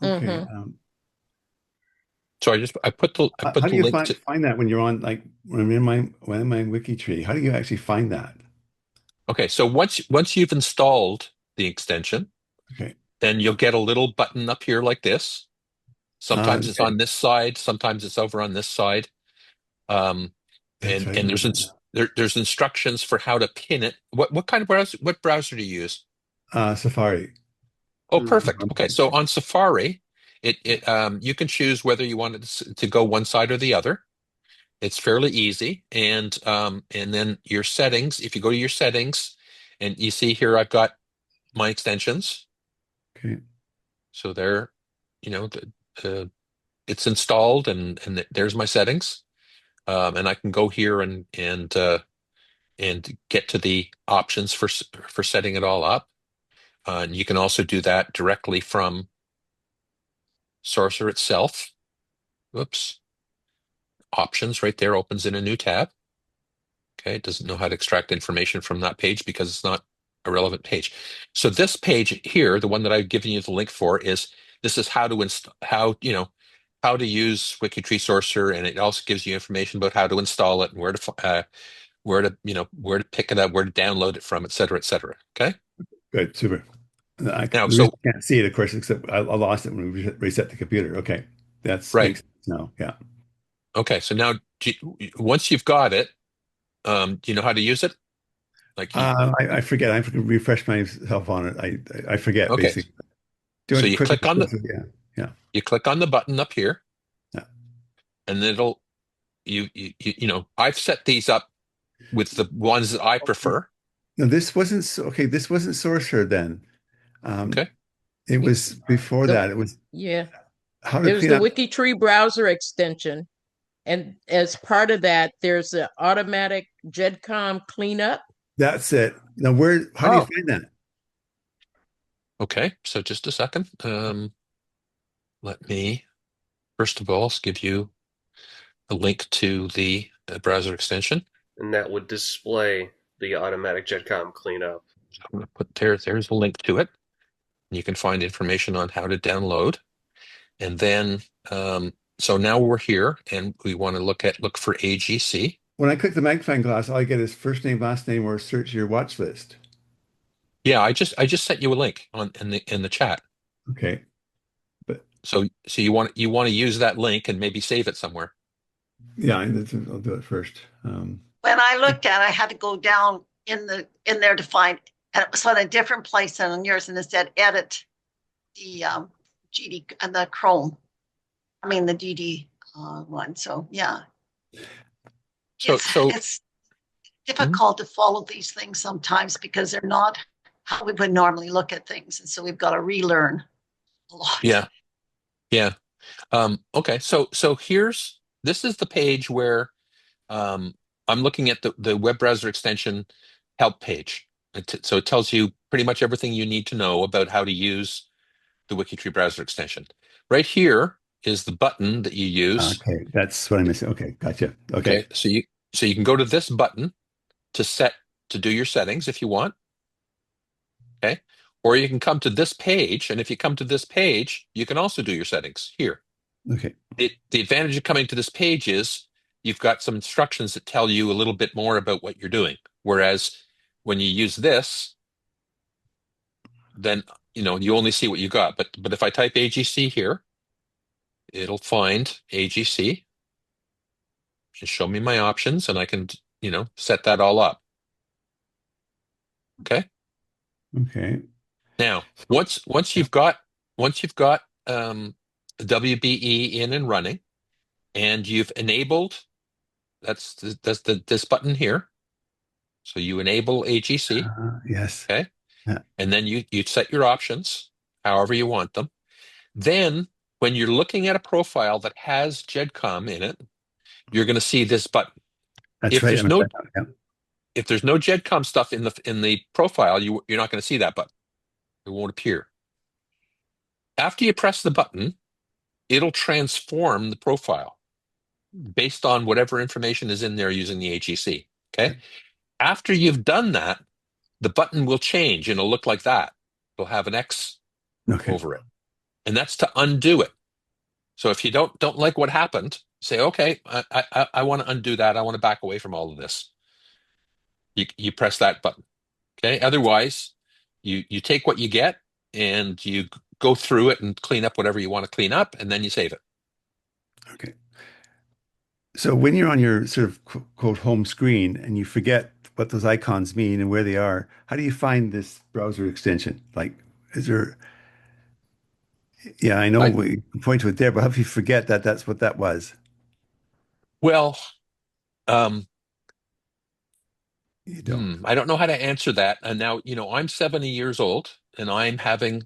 Okay. Mm-hmm. So I put the how do you find that when you're on, like, when I'm in my WikiTree? How do you actually find that? Okay, so once you've installed the extension, then you'll get a little button up here like this. Sometimes it's on this side, sometimes it's over on this side, and there's instructions for how to pin it. What kind of browser? What browser do you use? Safari. Oh, perfect. Okay, so on Safari, you can choose whether you want it to go one side or the other. It's fairly easy, and then your settings. If you go to your settings, and you see here, I've got my extensions. Okay. So there, it's installed, and there's my settings, and I can go here and get to the options for setting it all up. And you can also do that directly from Sorcerer itself. Whoops. Options right there opens in a new tab. Okay, it doesn't know how to extract information from that page because it's not a relevant page. So this page here, the one that I've given you the link for, this is how to how to use WikiTree Sorcerer, and it also gives you information about how to install it and where to pick it up, where to download it from, et cetera, et cetera. Okay. Good, super. I Now, can't see it, of course, except I lost it when we reset the computer. Okay, that's right. Makes sense now. Yeah. Okay, so now once you've got it, do you know how to use it? I forget. I have to refresh myself on it. I forget, okay. Basically. So you click on you click on the button up here, yeah, and it'll I've set these up with the ones that I prefer. No, this wasn't okay. This wasn't Sorcerer then. Okay. It was before that. It was how to clean up. It was the WikiTree browser extension, and as part of that, there's an automatic GEDCOM cleanup. That's it. Now, how do you find that? Okay, so just a second. Let me first of all give you a link to the browser extension, and that would display the automatic GEDCOM cleanup. So I'm going to put there's a link to it. You can find information on how to download, and then so now we're here, and we want to look for AGC. When I click the magnifying glass, all I get is first name, last name, or search your watch list. Yeah, I just sent you a link in the chat. Okay, but so you want to use that link and maybe save it somewhere. Yeah, I'll do it first. When I looked at it, I had to go down in there to find, and it was on a different place than on yours, and it said edit the GD and the Chrome. I mean the DD one. So yeah. So it's difficult to follow these things sometimes because they're not how we would normally look at things, and so we've got to relearn a lot. Yeah. Okay. So this is the page where I'm looking at the web browser extension help page. So it tells you pretty much everything you need to know about how to use the WikiTree browser extension. Right here is the button that you use. Okay, that's what I'm missing. Okay, gotcha. Okay. So you can go to this button to do your settings if you want. Okay. Or you can come to this page, and if you come to this page, you can also do your settings here. Okay. The advantage of coming to this page is you've got some instructions that tell you a little bit more about what you're doing. Whereas when you use this, then you only see what you got. But if I type AGC here, it'll find AGC and show me my options, and I can set that all up. Okay. Okay. Now, once you've got WBE in and running, and you've enabled this button here. So you enable AGC. Yes. Okay. Yeah. And then you set your options however you want them. Then when you're looking at a profile that has GEDCOM in it, you're going to see this button. That's right. If there's no GEDCOM stuff in the profile, you're not going to see that button. It won't appear. After you press the button, it'll transform the profile based on whatever information is in there using the AGC. Okay. After you've done that, the button will change and it'll look like that. It'll have an X over it. And that's to undo it. So if you don't like what happened, say, okay, I want to undo that. I want to back away from all of this. You press that button. Okay. Otherwise, you take what you get and you go through it and clean up whatever you want to clean up, and then you save it. Okay. So when you're on your sort of quote home screen and you forget what those icons mean and where they are, how do you find this browser extension? Like, is there? Yeah, I know we point to it there, but how do you forget that that's what that was? Well, you don't. I don't know how to answer that. And now, I'm 70 years old and I'm having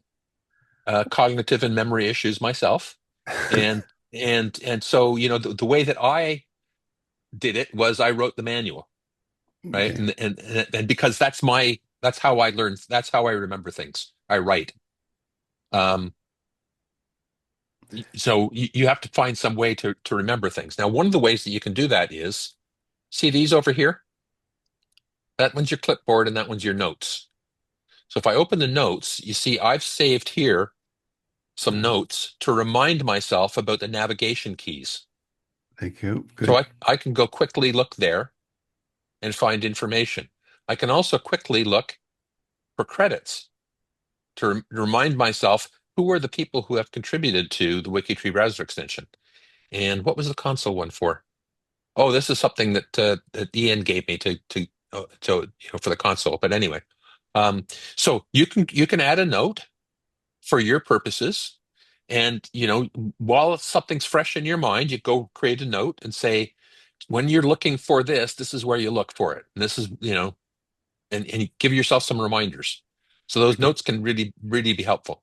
cognitive and memory issues myself. And so, the way that I did it was I wrote the manual, right? Okay. And because that's how I learn. That's how I remember things. I write. So you have to find some way to remember things. Now, one of the ways that you can do that is, see these over here? That one's your clipboard and that one's your notes. So if I open the notes, you see I've saved here some notes to remind myself about the navigation keys. Thank you. Good. So I can go quickly look there and find information. I can also quickly look for credits to remind myself who are the people who have contributed to the WikiTree browser extension. And what was the console one for? Oh, this is something that Ian gave me to for the console. But anyway, so you can add a note for your purposes, and while something's fresh in your mind, you go create a note and say, when you're looking for this, this is where you look for it, and this is and you give yourself some reminders. So those notes can really be helpful.